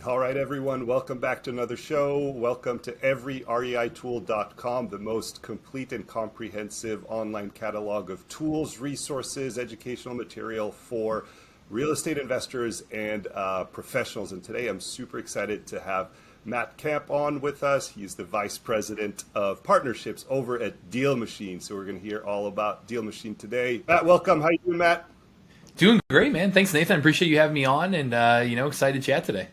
All right, everyone, welcome back to another show. Welcome to EVERYREITOOL.com, the most complete and comprehensive online catalog of tools, resources, educational material for real estate investors and professionals. And today I'm super excited to have Matt Camp on with us. He's the Vice President of Partnerships over at DealMachine. So we're going to hear all about DealMachine today. Matt, welcome. How you doing, Matt? Doing great, man. Thanks, Nathan. Appreciate you having me on, and excited to chat today.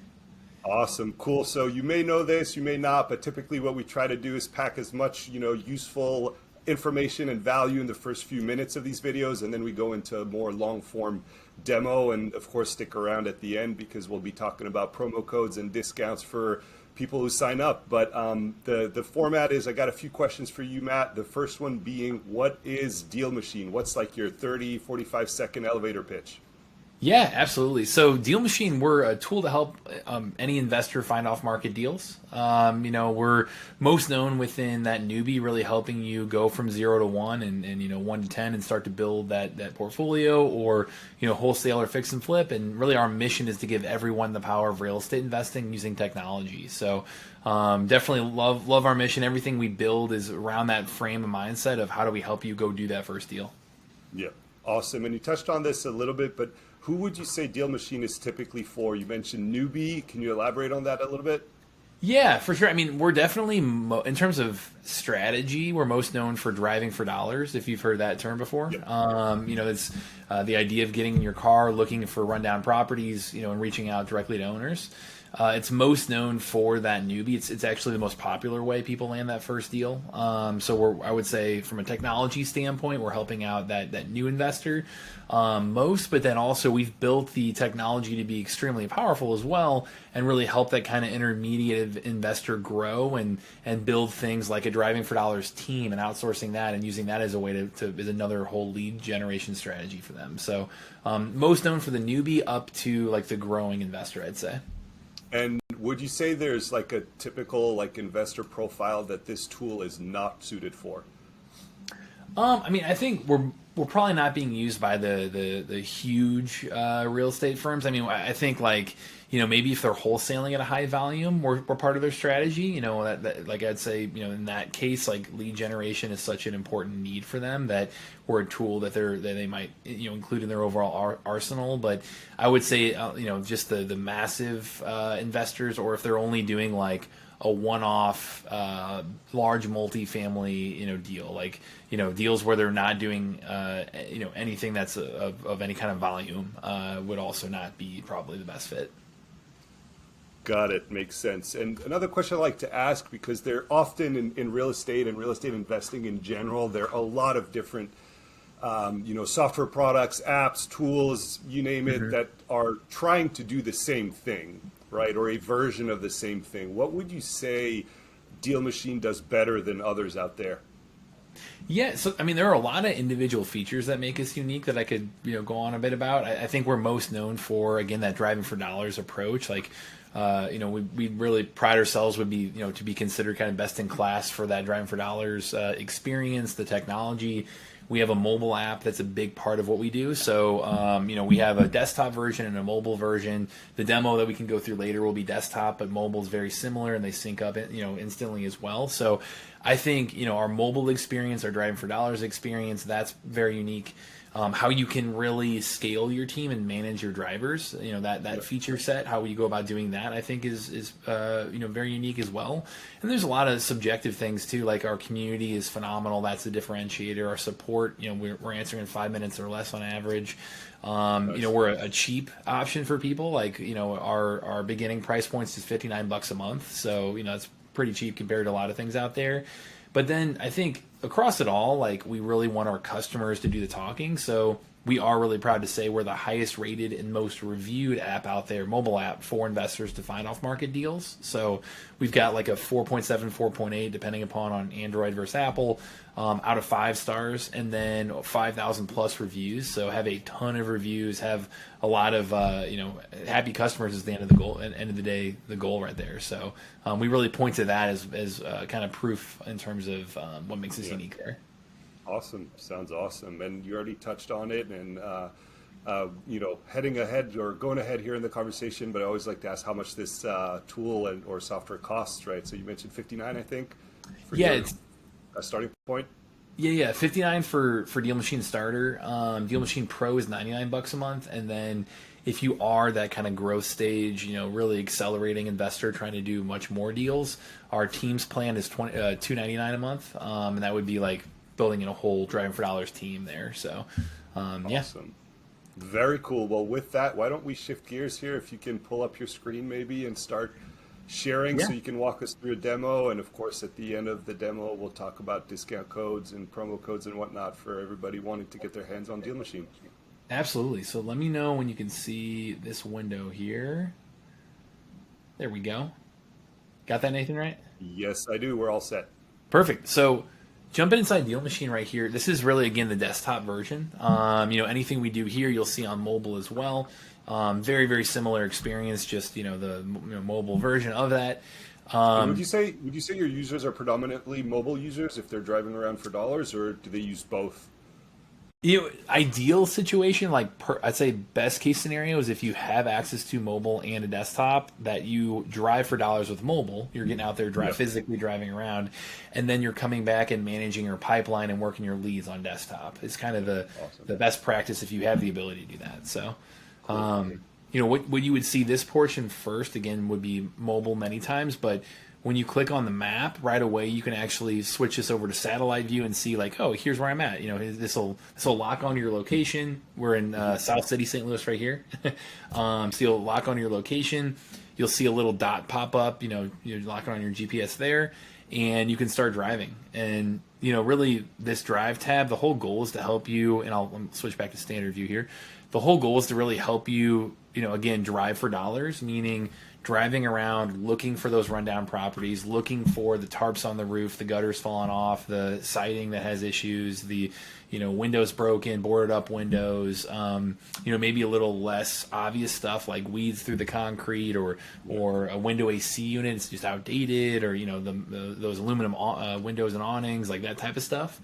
Awesome, cool. So you may know this, you may not, but typically what we try to do is pack as much, useful information and value in the first few minutes of these videos, and then we go into a more long form demo, and of course stick around at the end because we'll be talking about promo codes and discounts for people who sign up. But the format is, I got a few questions for you, Matt. The first one being, what is DealMachine? What's like your 30, 45-second elevator pitch? Yeah, absolutely. So DealMachine, we're a tool to help any investor find off-market deals. We're most known within that newbie, really helping you go from 0 to 1 and 1 to 10 and start to build that portfolio, or wholesale or fix and flip. And really our mission is to give everyone the power of real estate investing using technology. So definitely love our mission. Everything we build is around that frame of mindset of how do we help you go do that first deal. Yeah, awesome. And you touched on this a little bit, but who would you say DealMachine is typically for? You mentioned newbie. Can you elaborate on that a little bit? Yeah, for sure. I mean, we're definitely, in terms of strategy, we're most known for driving for dollars, if you've heard that term before. Yep. It's the idea of getting in your car, looking for rundown properties, and reaching out directly to owners. It's most known for that newbie. It's actually the most popular way people land that first deal. I would say from a technology standpoint, we're helping out that new investor most, but then also we've built the technology to be extremely powerful as well and really help that kind of intermediate investor grow and build things like a driving for dollars team and outsourcing that and using that as a way to as another whole lead generation strategy for them. So most known for the newbie up to like the growing investor, I'd say. And would you say there's like a typical like investor profile that this tool is not suited for? I think we're probably not being used by the huge real estate firms. I mean, I think like maybe if they're wholesaling at a high volume, we're part of their strategy. That like I'd say in that case, like lead generation is such an important need for them that we're a tool that they might include in their overall arsenal. But I would say just the massive investors, or if they're only doing like a one-off large multifamily deal, like deals where they're not doing anything that's of any kind of volume, would also not be probably the best fit. Got it. Makes sense. And another question I like to ask, because they're often in real estate and real estate investing in general, there are a lot of different software products, apps, tools, you name it, that are trying to do the same thing, right? Or a version of the same thing. What would you say DealMachine does better than others out there? Yeah, so I mean, there are a lot of individual features that make us unique that I could go on a bit about. I think we're most known for, again, that driving for dollars approach. Like we really pride ourselves would be to be considered kind of best in class for that driving for dollars experience, the technology. We have a mobile app that's a big part of what we do. So, we have a desktop version and a mobile version. The demo that we can go through later will be desktop, but mobile is very similar, and they sync up, instantly as well. So, I think our mobile experience, our driving for dollars experience, that's very unique. How you can really scale your team and manage your drivers, that feature set, how you go about doing that, I think is very unique as well. And there's a lot of subjective things too, like our community is phenomenal. That's a differentiator. Our support, we're answering in 5 minutes or less on average. Nice. We're a cheap option for people. Like, our beginning price points is $59 a month. So, it's pretty cheap compared to a lot of things out there. But then I think across it all, like we really want our customers to do the talking. So we are really proud to say we're the highest rated and most reviewed app out there, mobile app for investors to find off market deals. So we've got like a 4.7, 4.8, depending upon on Android versus Apple, out of 5 stars, and then 5,000 plus reviews. So have a ton of reviews, have a lot of happy customers is the end of the goal. At the end of the day, the goal right there. So we really point to that as kind of proof in terms of what makes us unique there. Awesome. Sounds awesome. And you already touched on it. And heading ahead or going ahead here in the conversation, but I always like to ask how much this tool or software costs, right? So you mentioned 59, I think, for Yeah, your it's starting point. yeah, 59 for DealMachine starter. DealMachine Pro is $99 a month, and then if you are that kind of growth stage, really accelerating investor trying to do much more deals, our teams plan is $299 a month, and that would be like building in a whole Driving for Dollars team there. So, yeah. Awesome. Very cool. Well, with that, why don't we shift gears here? If you can pull up your screen maybe and start sharing Yeah. so you can walk us through a demo. And of course, at the end of the demo, we'll talk about discount codes and promo codes and whatnot for everybody wanting to get their hands on DealMachine. Absolutely. So let me know when you can see this window here. There we go. Got that, Nathan, right? Yes, I do. We're all set. Perfect. So jumping inside DealMachine right here, this is really, again, the desktop version. Anything we do here, you'll see on mobile as well. Very, very similar experience, just, the mobile version of that. And would you say your users are predominantly mobile users if they're driving around for dollars, or do they use both? Ideal situation, I'd say best case scenario is if you have access to mobile and a desktop, that you drive for dollars with mobile. You're getting out there, physically driving around, and then you're coming back and managing your pipeline and working your leads on desktop. It's kind of the best practice if you have the ability to do that. So, what you would see this portion first, again, would be mobile many times, but when you click on the map right away, you can actually switch this over to satellite view and see oh, here's where I'm at. This will lock onto your location. We're in South City, St. Louis right here. So you'll lock onto your location. You'll see a little dot pop up, you're locking on your GPS there, and you can start driving. And, really this drive tab, the whole goal is to help you, and I'll switch back to standard view here. The whole goal is to really help you, again, drive for dollars, meaning driving around, looking for those rundown properties, looking for the tarps on the roof, the gutters falling off, the siding that has issues, the windows broken, boarded up windows, maybe a little less obvious stuff like weeds through the concrete, or a window AC unit is just outdated, or those aluminum windows and awnings, like that type of stuff.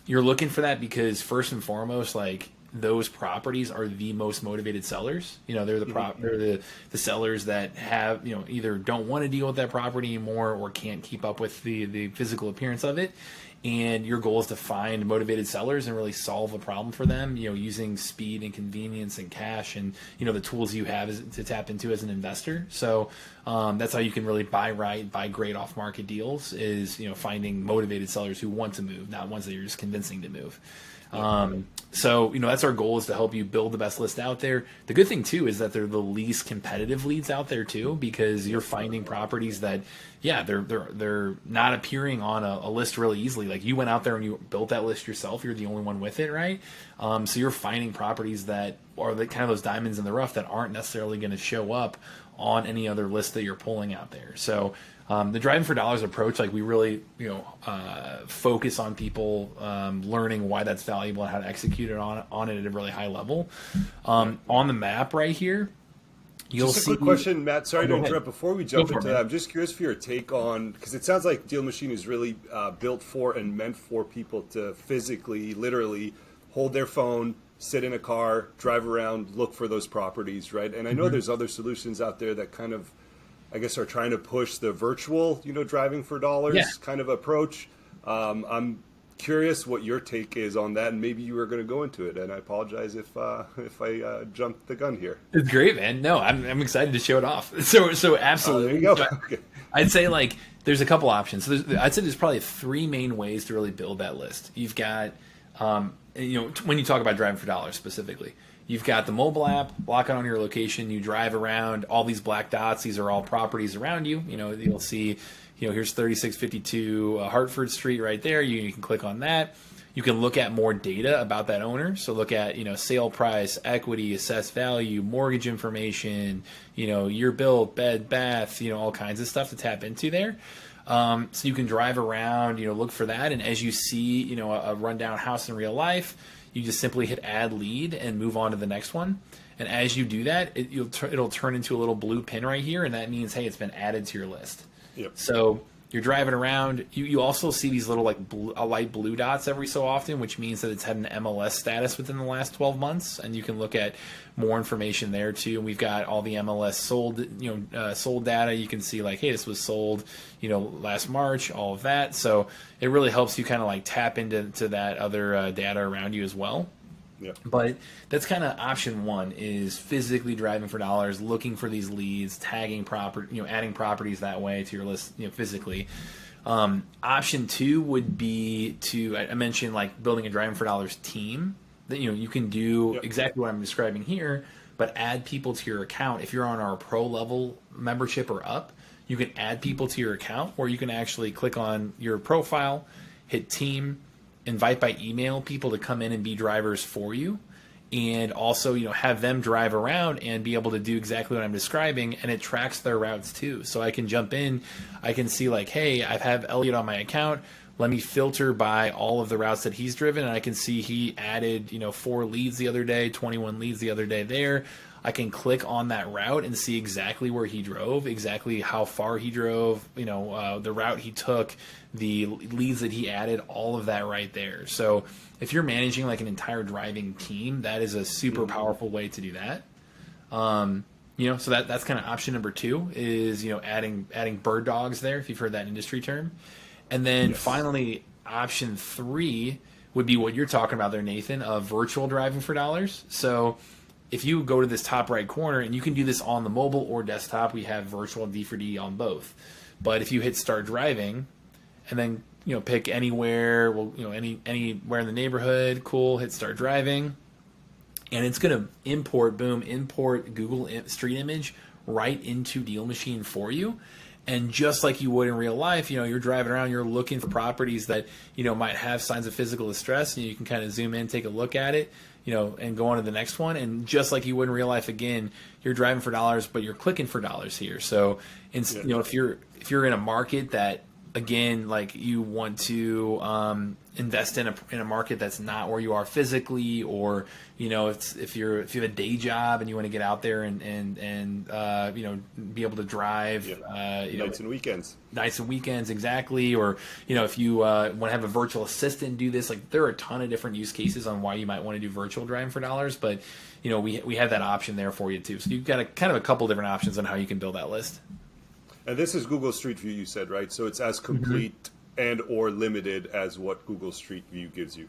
You're looking for that because first and foremost, those properties are the most motivated sellers. They're they're the sellers that have, either don't want to deal with that property anymore or can't keep up with the physical appearance of it. And your goal is to find motivated sellers and really solve a problem for them, using speed and convenience and cash and, the tools you have to tap into as an investor. So that's how you can really buy right, buy great off-market deals is, finding motivated sellers who want to move, not ones that you're just convincing to move. So, that's our goal, is to help you build the best list out there. The good thing too is that they're the least competitive leads out there too, because you're finding properties that, they're not appearing on a list really easily. Like you went out there and you built that list yourself. You're the only one with it, right? So you're finding properties that are kind of those diamonds in the rough that aren't necessarily going to show up on any other list that you're pulling out there. So the driving for dollars approach, we really, focus on people learning why that's valuable and how to execute it on it at a really high level. On the map right here, you'll just a see. Quick question, Matt. Sorry to interrupt. Before we jump into it, that, I'm just curious for your take on, because it sounds like DealMachine is really built for and meant for people to physically, literally hold their phone, sit in a car, drive around, look for those properties, right? And I know there's other solutions out there that kind of, I guess, are trying to push the virtual, driving for dollars kind of approach. I'm curious what your take is on that, and maybe you were going to go into it. And I apologize if I jumped the gun here. It's great, man. No, I'm excited to show it off. So absolutely. There you go. So Okay. I'd say there's a couple options. So I'd say there's probably three main ways to really build that list. You've got, when you talk about driving for dollars specifically, you've got the mobile app, lock it on your location, you drive around, all these black dots, these are all properties around you. You'll see, here's 3652 Hartford Street right there. You can click on that. You can look at more data about that owner. So look at, sale price, equity, assessed value, mortgage information, year built, bed, bath, all kinds of stuff to tap into there. So you can drive around, look for that. And as you see, a rundown house in real life, you just simply hit add lead and move on to the next one. And as you do that, it'll turn into a little blue pin right here. And that means, hey, it's been added to your list. Yep. So you're driving around. You also see these little like light blue dots every so often, which means that it's had an MLS status within the last 12 months, and you can look at more information there too. And we've got all the MLS sold, sold data. You can see like, hey, this was sold, last March, all of that. So it really helps you kind of like tap into that other data around you as well. Yep. But that's kind of option one, is physically driving for dollars, looking for these leads, tagging adding properties that way to your list, physically. Option two would be I mentioned like building a driving for dollars team that, you can do exactly what I'm describing here, but add people to your account. If you're on our pro level membership or up, you can add people to your account, or you can actually click on your profile, hit team, invite by email people to come in and be drivers for you, and also have them drive around and be able to do exactly what I'm describing, and it tracks their routes too. So I can jump in, I can see like, hey, I have Elliot on my account, let me filter by all of the routes that he's driven, and I can see he added 4 leads the other day, 21 leads the other day there. I can click on that route and see exactly where he drove, exactly how far he drove, the route he took, the leads that he added, all of that right there. So if you're managing like an entire driving team, that is a super powerful way to do that. So that's kind of option number two, is adding bird dogs there, if you've heard that industry term. And then finally, option three would be what you're talking about there, Nathan, of virtual driving for dollars. So if you go to this top right corner, and you can do this on the mobile or desktop, we have virtual and D4D on both. But if you hit start driving, and then pick anywhere, anywhere in the neighborhood, cool, hit start driving, and it's going to import Google Street Image right into DealMachine for you. And just like you would in real life, you're driving around, you're looking for properties that might have signs of physical distress, and you can kind of zoom in, take a look at it, and go on to the next one. And just like you would in real life, again, you're driving for dollars, but you're clicking for dollars here. So, if you're in a market that, again, like you want to invest in a market that's not where you are physically, or if you have a day job and you want to get out there and be able to drive nights and weekends, exactly, or if you want to have a virtual assistant do this, like there are a ton of different use cases on why you might want to do virtual driving for dollars, but we have that option there for you too. So you've got a couple different options on how you can build that list. And this is Google Street View, you said, right? So it's as complete and or limited as what Google Street View gives you.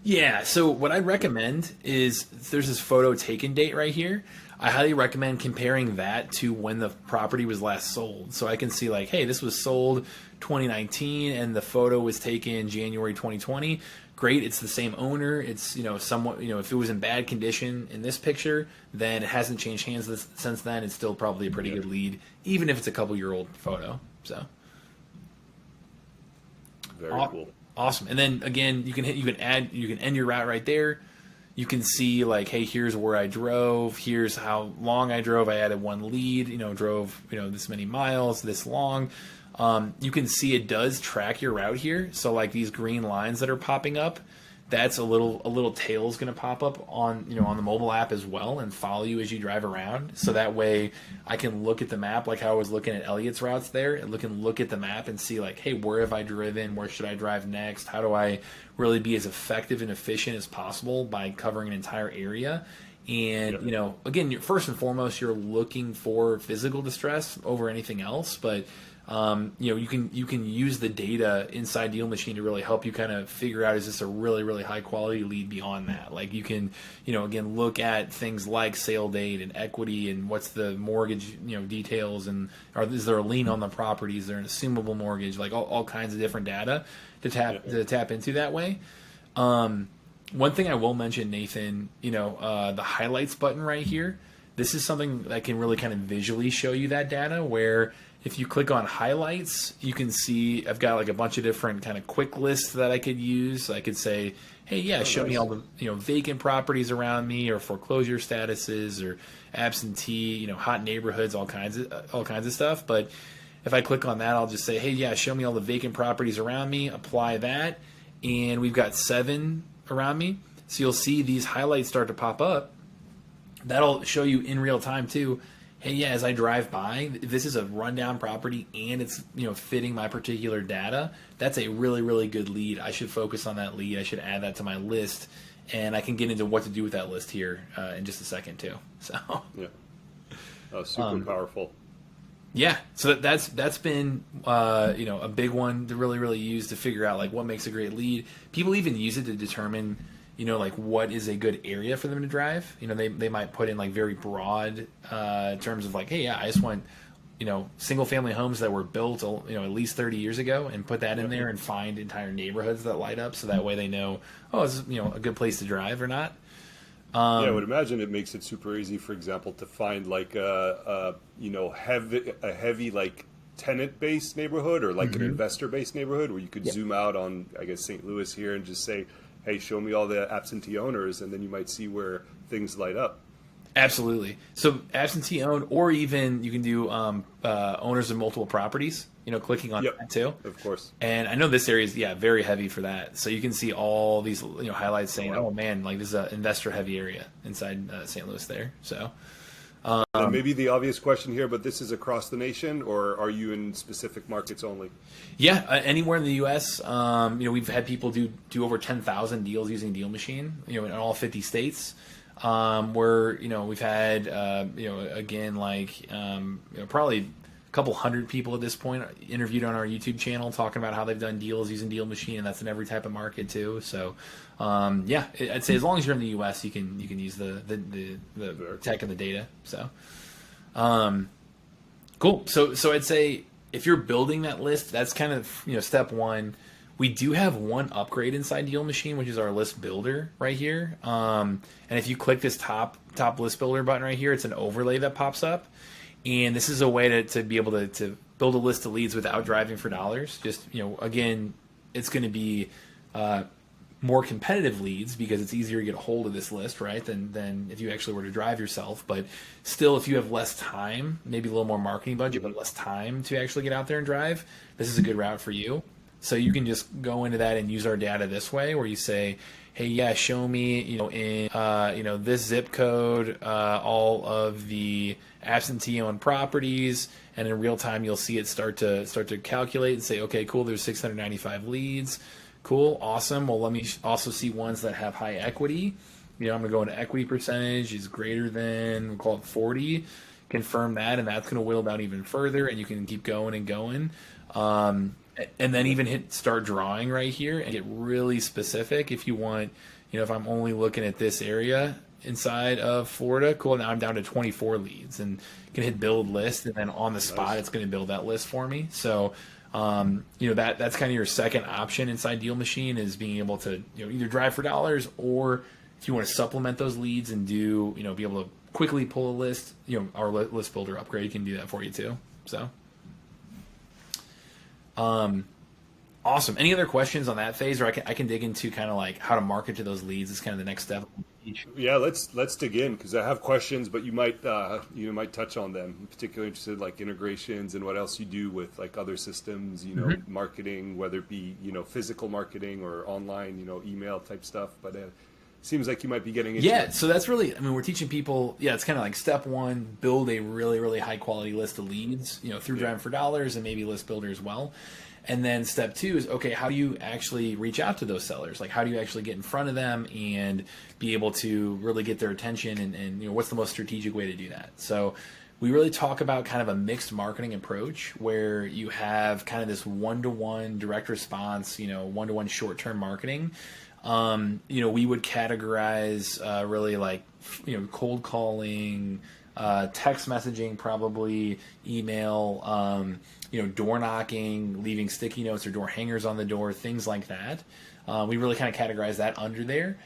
Yeah, so what I'd recommend is, there's this photo taken date right here. I highly recommend comparing that to when the property was last sold. So I can see like, hey, this was sold 2019 and the photo was taken January 2020. Great, it's the same owner. It's somewhat, if it was in bad condition in this picture, then it hasn't changed hands since then. It's still probably a pretty good lead, even if it's a couple-year-old photo. So very cool, awesome. And then again, you can end your route right there. You can see like, hey, here's where I drove. Here's how long I drove. I added 1 lead. Drove this many miles, this long. You can see it does track your route here. So like these green lines that are popping up, that's a little tail is going to pop up on on the mobile app as well, and follow you as you drive around. So that way I can look at the map like how I was looking at Elliot's routes there, and look at the map and see like, hey, where have I driven? Where should I drive next? How do I really be as effective and efficient as possible by covering an entire area? And again, first and foremost, you're looking for physical distress over anything else, but you can use the data inside DealMachine to really help you kind of figure out, is this a really, really high quality lead beyond that? Like you can, again, look at things like sale date and equity and what's the mortgage, details, and is there a lien on the property? Is there an assumable mortgage? Like all kinds of different data to tap into that way. One thing I will mention, Nathan, the highlights button right here, this is something that can really kind of visually show you that data, where if you click on highlights, you can see I've got like a bunch of different kind of quick lists that I could use. I could say, hey, show me all the vacant properties around me, or foreclosure statuses, or absentee, hot neighborhoods, all kinds of stuff. But if I click on that, I'll just say, hey, show me all the vacant properties around me. Apply that, and we've got 7 around me. So you'll see these highlights start to pop up. That'll show you in real time too. hey, yeah, as I drive by, if this is a rundown property and it's, fitting my particular data, that's a really, really good lead. I should focus on that lead. I should add that to my list, and I can get into what to do with that list here in just a second too. So Yeah. Oh, super powerful. yeah, so that's been a big one to really, really use to figure out like what makes a great lead. People even use it to determine like what is a good area for them to drive. They might put in like very broad terms of like, hey, yeah, I just want single family homes that were built at least 30 years ago, and put that in there and find entire neighborhoods that light up, so that way they know, oh, is this a good place to drive or not. Yeah, I would imagine it makes it super easy, for example, to find like a heavy like tenant-based neighborhood, or like an investor-based neighborhood, where you could zoom out on, I guess, St. Louis here and just say, hey, show me all the absentee owners, and then you might see where things light up. Absolutely. So absentee owned, or even you can do owners of multiple properties, clicking on that too. Of course. And I know this area is, very heavy for that. So you can see all these, highlights saying, oh man, like this is an investor heavy area inside St. Louis there. So maybe the obvious question here, but this is across the nation, or are you in specific markets only? Yeah, anywhere in the U.S. We've had people do over 10,000 deals using DealMachine, in all 50 states. Where we've had again, like probably a couple hundred people at this point interviewed on our YouTube channel talking about how they've done deals using DealMachine, and that's in every type of market too. So I'd say as long as you're in the U.S., you can use the tech and the data. So cool. So I'd say if you're building that list, that's kind of step one. We do have one upgrade inside DealMachine, which is our list builder right here. And if you click this top list builder button right here, it's an overlay that pops up. And this is a way to be able to build a list of leads without driving for dollars. Just, again, it's going to be more competitive leads because it's easier to get a hold of this list, right, than if you actually were to drive yourself. But still, if you have less time, maybe a little more marketing budget, but less time to actually get out there and drive, this is a good route for you. So you can just go into that and use our data this way, where you say, hey, yeah, show me, in this zip code, all of the absentee owned properties, and in real time you'll see it start to calculate and say, okay, cool, there's 695 leads, cool, awesome. Well, let me also see ones that have high equity. I'm gonna go into equity percentage is greater than, we'll call it 40. Confirm that, and that's gonna whittle down even further, and you can keep going and going. And then even hit start drawing right here and get really specific if you want, if I'm only looking at this area inside of Florida, cool, now I'm down to 24 leads, and can hit build list, and then on the spot it's going to build that list for me. So that's kind of your second option inside DealMachine, is being able to either drive for dollars, or if you want to supplement those leads and do be able to quickly pull a list, our list builder upgrade can do that for you too. So awesome. Any other questions on that phase, or I can dig into kind of like how to market to those leads? Is kind of the next step. Yeah, let's dig in, because I have questions, but you might touch on them. I'm particularly interested, like integrations and what else you do with like other systems, marketing, whether it be physical marketing or online, email type stuff. But seems like you might be getting into it. So that's really, we're teaching people, it's kind of like step one, build a really, really high quality list of leads, through driving for dollars and maybe list builder as well. And then step two is, okay, how do you actually reach out to those sellers? Like, how do you actually get in front of them and be able to really get their attention, and what's the most strategic way to do that? So we really talk about kind of a mixed marketing approach, where you have kind of this one-to-one direct response, one-to-one short-term marketing. We would categorize really like, cold calling, text messaging, probably email, door knocking, leaving sticky notes or door hangers on the door, things like that. We really kind of categorize that under there.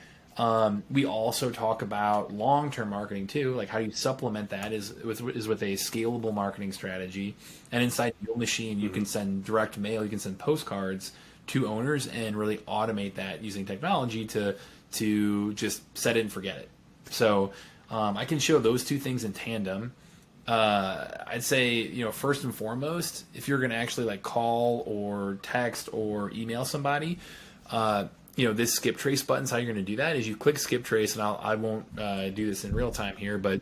We also talk about long-term marketing too, like how you supplement that is with a scalable marketing strategy. And inside DealMachine, you can send direct mail, you can send postcards to owners and really automate that using technology to just set it and forget it. So I can show those two things in tandem. I'd say, first and foremost, if you're going to actually like call or text or email somebody, this skip trace button's how you're going to do that. Is you click skip trace, and I won't do this in real time here, but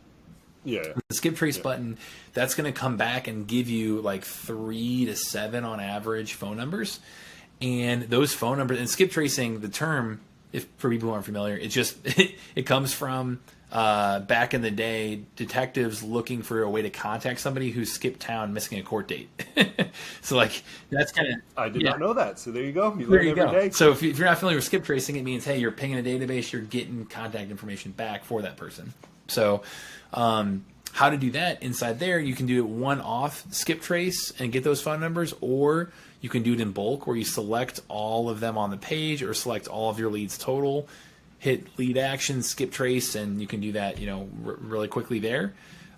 Yeah. The skip trace button, that's going to come back and give you like 3 to 7 on average phone numbers. And those phone numbers, and skip tracing, the term, if for people who aren't familiar, it's just, it comes from back in the day, detectives looking for a way to contact somebody who skipped town missing a court date. So like, that's kind of... I did not know that. So there you go. You There learn you every go. day. So if you're not familiar with skip tracing, it means, hey, you're pinging a database, you're getting contact information back for that person. So how to do that inside there, you can do it one-off skip trace and get those phone numbers, or you can do it in bulk where you select all of them on the page or select all of your leads total, hit lead action, skip trace, and you can do that, really quickly there.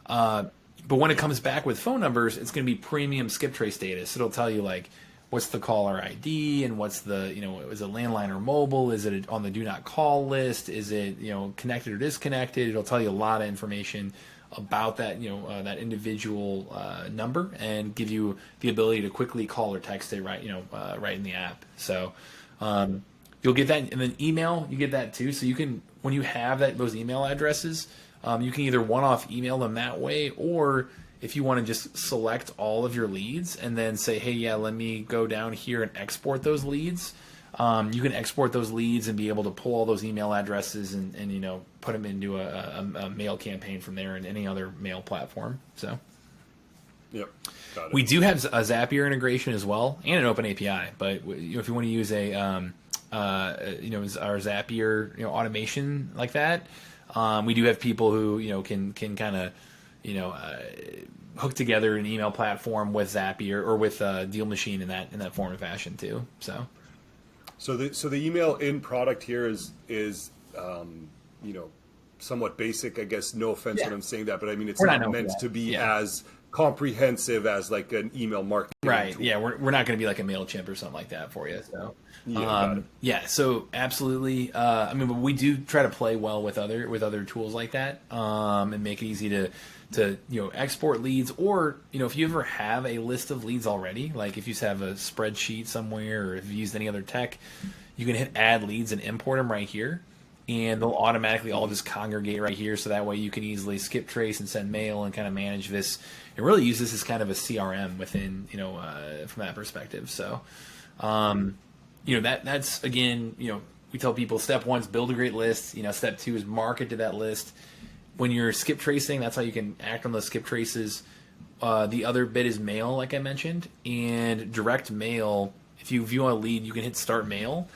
But when it comes back with phone numbers, it's going to be premium skip trace data. So it'll tell you like what's the caller ID and what's the, is it landline or mobile? Is it on the do not call list? Is it, connected or disconnected? It'll tell you a lot of information about that, that individual number, and give you the ability to quickly call or text it right in the app. So you'll get that, and then email, you get that too. So you can, when you have those email addresses, you can either one-off email them that way, or if you want to just select all of your leads and then say, hey, yeah, let me go down here and export those leads. You can export those leads and be able to pull all those email addresses and put them into a mail campaign from there and any other mail platform. So, Yep. Got it. we do have a Zapier integration as well and an open API. But if you want to use our Zapier automation like that, we do have people who can kind of hook together an email platform with Zapier or with DealMachine in that form and fashion too. So the email in product here is somewhat basic, I guess. No offense when I'm saying that, but I mean, it's We're not not meant to be as comprehensive as like an email marketing Right. tool. Yeah, we're not going to be like a MailChimp or something like that for you. So got it. yeah, so absolutely. But we do try to play well with other tools like that, and make it easy to export leads, or if you ever have a list of leads already, like if you just have a spreadsheet somewhere, or if you used any other tech, you can hit add leads and import them right here, and they'll automatically all just congregate right here. So that way you can easily skip trace and send mail and kind of manage this and really use this as kind of a CRM within from that perspective. So that's again, we tell people step 1 is build a great list. Step 2 is market to that list. When you're skip tracing, that's how you can act on those skip traces. The other bit is mail, like I mentioned, and direct mail. If you view a lead, you can hit start mail.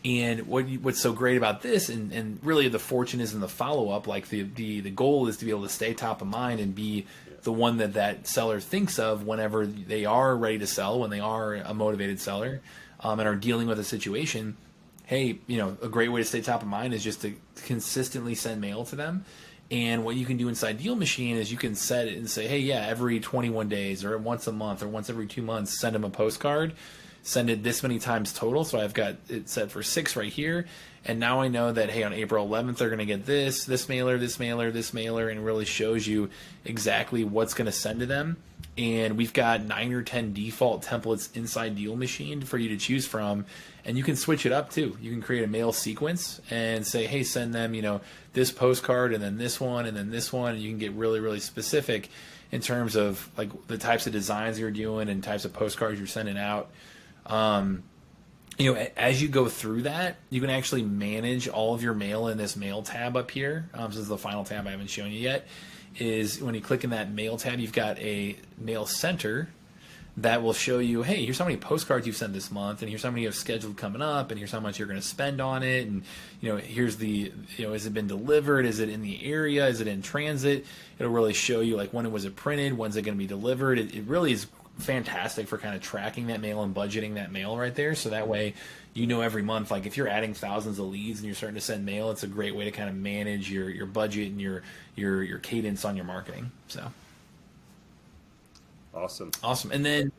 And what's so great about this, and really the fortune is in the follow-up, like the goal is to be able to stay top of mind and be the one that seller thinks of whenever they are ready to sell, when they are a motivated seller, and are dealing with a situation. Hey, a great way to stay top of mind is just to consistently send mail to them. And what you can do inside DealMachine is you can set it and say, hey, yeah, every 21 days or once a month or once every 2 months, send them a postcard, send it this many times total. So I've got it set for 6 right here. And now I know that, hey, on April 11th, they're going to get this mailer, this mailer, this mailer, and it really shows you exactly what's going to send to them. And we've got 9 or 10 default templates inside DealMachine for you to choose from. And you can switch it up too. You can create a mail sequence and say, hey, send them, this postcard and then this one and then this one. And you can get really, really specific in terms of like the types of designs you're doing and types of postcards you're sending out. As you go through that, you can actually manage all of your mail in this mail tab up here. This is the final tab I haven't shown you yet. Is when you click in that mail tab, you've got a mail center that will show you, hey, here's how many postcards you've sent this month, and here's how many you have scheduled coming up, and here's how much you're going to spend on it, and here's the, has it been delivered, is it in the area, is it in transit? It'll really show you like when was it printed, when's it going to be delivered. It really is fantastic for kind of tracking that mail and budgeting that mail right there. So that way, every month, like if you're adding thousands of leads and you're starting to send mail, it's a great way to kind of manage your budget and your cadence on your marketing. So. Awesome. And then,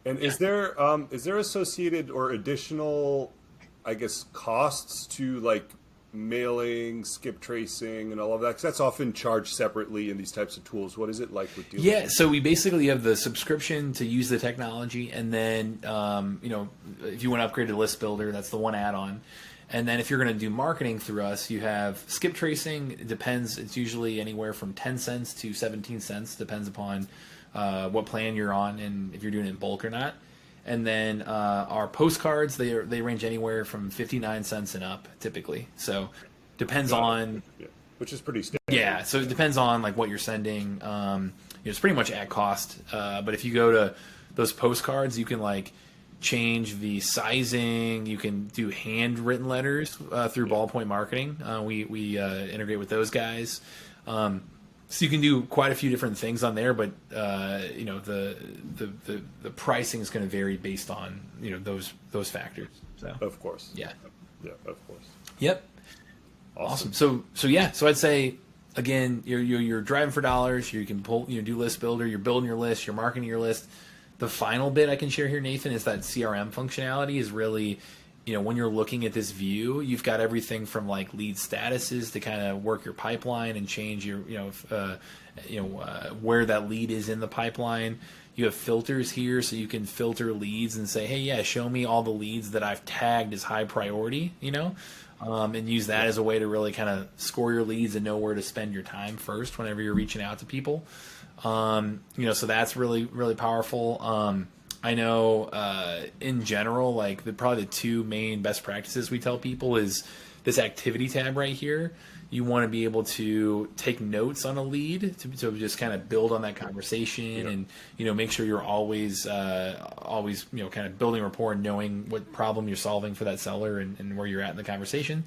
is there associated or additional, I guess, costs to like mailing, skip tracing, and all of that? Because that's often charged separately in these types of tools. What is it like with DealMachine? Yeah, so we basically have the subscription to use the technology, and then if you want to upgrade to List Builder, that's the one add-on. And then if you're going to do marketing through us, you have skip tracing. It depends. It's usually anywhere from 10 cents to 17 cents, depends upon what plan you're on and if you're doing it in bulk or not. And then our postcards, they range anywhere from 59 cents and up typically. So depends on, which is pretty standard. Yeah, so it depends on like what you're sending. It's pretty much at cost. But if you go to those postcards, you can like change the sizing. You can do handwritten letters through Ballpoint Marketing. We integrate with those guys. So you can do quite a few different things on there, but the pricing is going to vary based on those factors. So of course, yeah, of course, yep, awesome. So I'd say again, you're driving for dollars. You can do list builder. You're building your list. You're marketing your list. The final bit I can share here, Nathan, is that CRM functionality is really, when you're looking at this view, you've got everything from like lead statuses to kind of work your pipeline and change your, where that lead is in the pipeline. You have filters here, so you can filter leads and say, hey, yeah, show me all the leads that I've tagged as high priority, and use that as a way to really kind of score your leads and know where to spend your time first whenever you're reaching out to people. So that's really, really powerful. I know in general, like probably the two main best practices we tell people is this activity tab right here. You want to be able to take notes on a lead to just kind of build on that conversation and, make sure you're always, kind of building rapport and knowing what problem you're solving for that seller and where you're at in the conversation.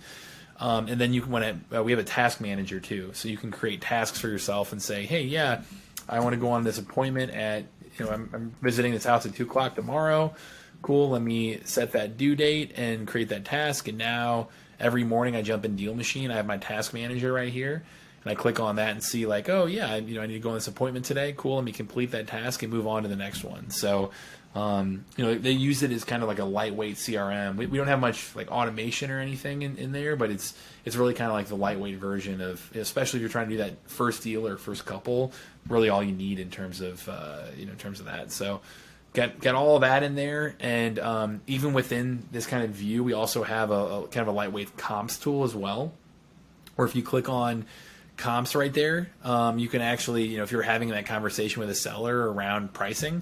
And then you can we have a task manager too. So you can create tasks for yourself and say, hey, yeah, I want to go on this appointment at, I'm visiting this house at 2:00 tomorrow. Cool. Let me set that due date and create that task. And now every morning I jump in DealMachine. I have my task manager right here. And I click on that and see like, oh yeah, I need to go on this appointment today. Cool. Let me complete that task and move on to the next one. So, they use it as kind of like a lightweight CRM. We don't have much like automation or anything in there, but it's really kind of like the lightweight version of, especially if you're trying to do that first deal or first couple, really all you need in terms of that. So got all of that in there. And even within this kind of view, we also have a kind of a lightweight comps tool as well, where if you click on comps right there, you can actually, if you're having that conversation with a seller around pricing,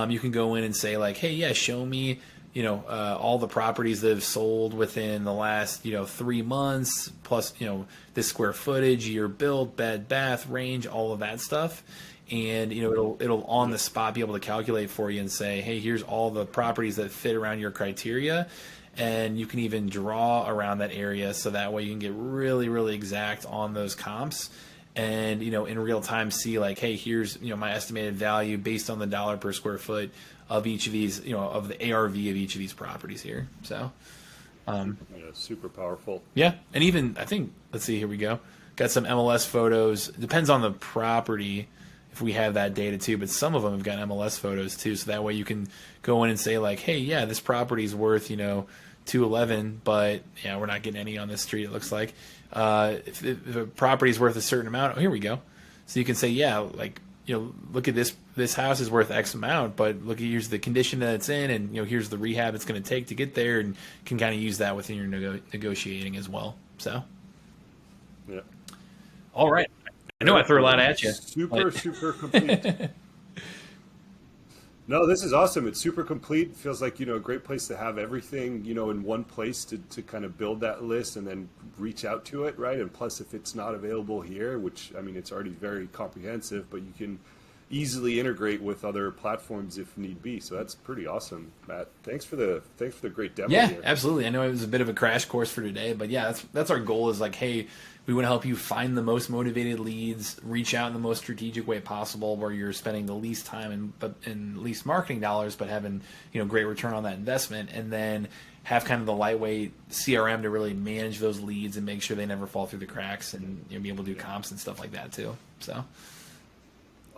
you can go in and say like, hey, yeah, show me, all the properties that have sold within the last, 3 months, plus, this square footage, year built, bed, bath, range, all of that stuff. And, it'll on the spot be able to calculate for you and say, hey, here's all the properties that fit around your criteria. And you can even draw around that area. So that way you can get really, really exact on those comps. And, in real time see like, hey, here's, my estimated value based on the dollar per square foot of each of these, of the ARV of each of these properties here. So, super powerful. Yeah. And even, I think, let's see, here we go. Got some MLS photos. It depends on the property if we have that data too, but some of them have got MLS photos too. So that way you can go in and say like, hey, yeah, this property is worth, 211, but yeah, we're not getting any on this street. It looks like, if a property is worth a certain amount, here we go. So you can say, yeah, like, look at this house is worth X amount, but look at here's the condition that it's in, and here's the rehab it's going to take to get there, and can kind of use that within your negotiating as well. So, yeah. All right. I know I threw a lot at you. Super complete. No, this is awesome. It's super complete. It feels like, a great place to have everything, in one place to kind of build that list and then reach out to it, right? And plus, if it's not available here, which, it's already very comprehensive, but you can easily integrate with other platforms if need be. So that's pretty awesome, Matt. Thanks for the great demo. Yeah, here. Absolutely. I know it was a bit of a crash course for today, but yeah, that's our goal is like, hey, we want to help you find the most motivated leads, reach out in the most strategic way possible where you're spending the least time and least marketing dollars, but having, great return on that investment, and then have kind of the lightweight CRM to really manage those leads and make sure they never fall through the cracks, and be able to do comps and stuff like that too. So.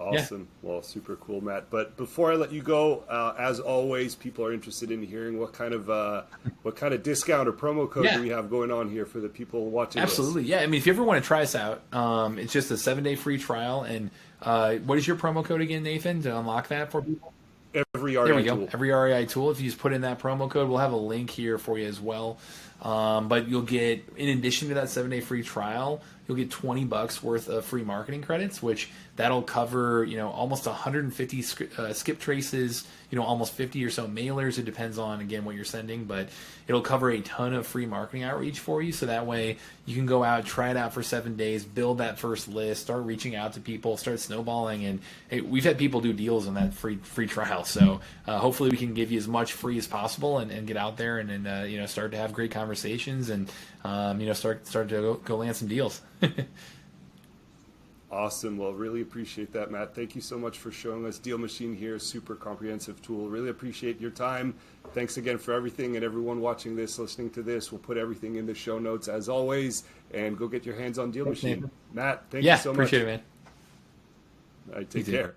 Awesome. Yeah. Well, super cool, Matt. But before I let you go, as always, people are interested in hearing what kind of discount or promo code do we have going on here for the people watching. Absolutely. This? Yeah. If you ever want to try us out, it's just a 7-day free trial. And what is your promo code again, Nathan, to unlock that for people? Every REI there we go. tool. Every REI tool. If you just put in that promo code, we'll have a link here for you as well. But you'll get, in addition to that 7-day free trial, you'll get $20 worth of free marketing credits, which that'll cover, almost 150 skip traces, almost 50 or so mailers. It depends on, again, what you're sending, but it'll cover a ton of free marketing outreach for you. So that way you can go out, try it out for 7 days, build that first list, start reaching out to people, start snowballing. And hey, we've had people do deals on that free trial. So hopefully we can give you as much free as possible and get out there and start to have great conversations and, start to go land some deals. Awesome. Well, really appreciate that, Matt. Thank you so much for showing us DealMachine here. Super comprehensive tool. Really appreciate your time. Thanks again for everything, and everyone watching this, listening to this. We'll put everything in the show notes as always, and go get your hands on DealMachine. Matt, thank you so much. Appreciate it, man. All right, take care.